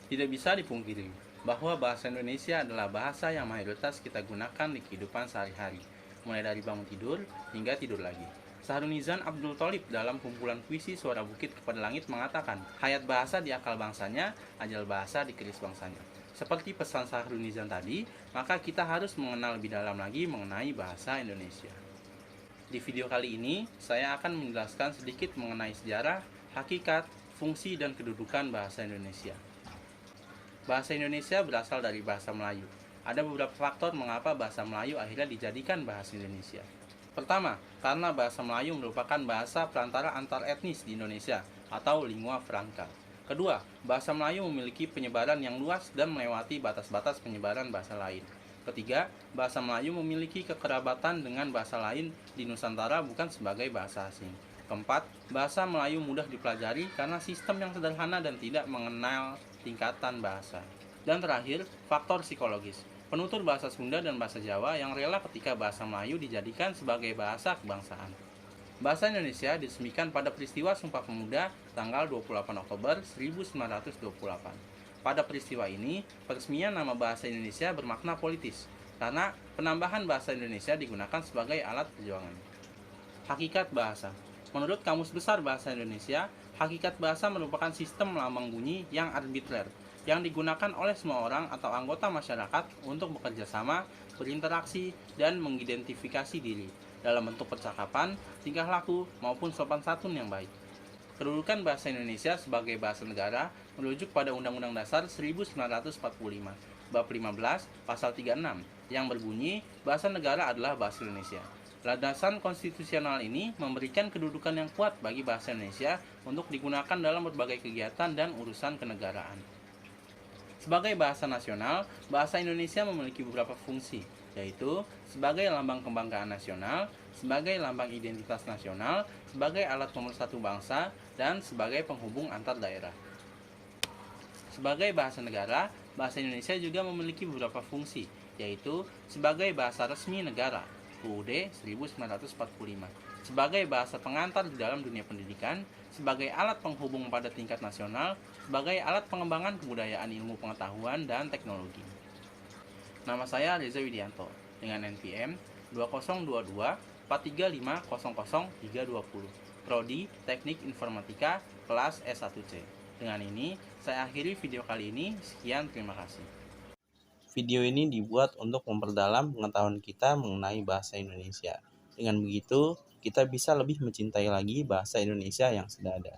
Tidak bisa dipungkiri bahwa bahasa Indonesia adalah bahasa yang mayoritas kita gunakan di kehidupan sehari-hari, mulai dari bangun tidur hingga tidur lagi. Sahrunizan Abdul Tholib dalam kumpulan puisi Suara Bukit Kepada Langit mengatakan, hayat bahasa di akal bangsanya, ajal bahasa di keris bangsanya. Seperti pesan Sahrunizan tadi, maka kita harus mengenal lebih dalam lagi mengenai bahasa Indonesia. Di video kali ini, saya akan menjelaskan sedikit mengenai sejarah, hakikat, fungsi, dan kedudukan bahasa Indonesia. Bahasa Indonesia berasal dari bahasa Melayu. Ada beberapa faktor mengapa bahasa Melayu akhirnya dijadikan bahasa Indonesia. Pertama, karena bahasa Melayu merupakan bahasa perantara antar etnis di Indonesia atau lingua franca. Kedua, bahasa Melayu memiliki penyebaran yang luas dan melewati batas-batas penyebaran bahasa lain. Ketiga, bahasa Melayu memiliki kekerabatan dengan bahasa lain di Nusantara bukan sebagai bahasa asing. Keempat, bahasa Melayu mudah dipelajari karena sistem yang sederhana dan tidak mengenal tingkatan bahasa. Dan terakhir, faktor psikologis. Penutur bahasa Sunda dan bahasa Jawa yang rela ketika bahasa Melayu dijadikan sebagai bahasa kebangsaan. Bahasa Indonesia diresmikan pada peristiwa Sumpah Pemuda tanggal 28 Oktober 1928. Pada peristiwa ini, peresmian nama bahasa Indonesia bermakna politis, karena penambahan bahasa Indonesia digunakan sebagai alat perjuangan. Hakikat bahasa. Menurut Kamus Besar Bahasa Indonesia, hakikat bahasa merupakan sistem lambang bunyi yang arbitrer, yang digunakan oleh semua orang atau anggota masyarakat untuk bekerja sama, berinteraksi, dan mengidentifikasi diri dalam bentuk percakapan, tingkah laku, maupun sopan santun yang baik. Kedudukan bahasa Indonesia sebagai bahasa negara merujuk pada Undang-Undang Dasar 1945, Bab 15, Pasal 36, yang berbunyi, bahasa negara adalah bahasa Indonesia. Landasan konstitusional ini memberikan kedudukan yang kuat bagi bahasa Indonesia untuk digunakan dalam berbagai kegiatan dan urusan kenegaraan. Sebagai bahasa nasional, bahasa Indonesia memiliki beberapa fungsi, yaitu sebagai lambang kebanggaan nasional, sebagai lambang identitas nasional, sebagai alat pemersatu bangsa, dan sebagai penghubung antar daerah. Sebagai bahasa negara, bahasa Indonesia juga memiliki beberapa fungsi, yaitu sebagai bahasa resmi negara, UUD 1945, sebagai bahasa pengantar di dalam dunia pendidikan, sebagai alat penghubung pada tingkat nasional, sebagai alat pengembangan kebudayaan ilmu pengetahuan dan teknologi. Nama saya Reza Widianto dengan NPM 2022 435000320, Prodi Teknik Informatika kelas S1C. Dengan ini, saya akhiri video kali ini. Sekian, terima kasih. Video ini dibuat untuk memperdalam pengetahuan kita mengenai bahasa Indonesia. Dengan begitu, kita bisa lebih mencintai lagi bahasa Indonesia yang sudah ada.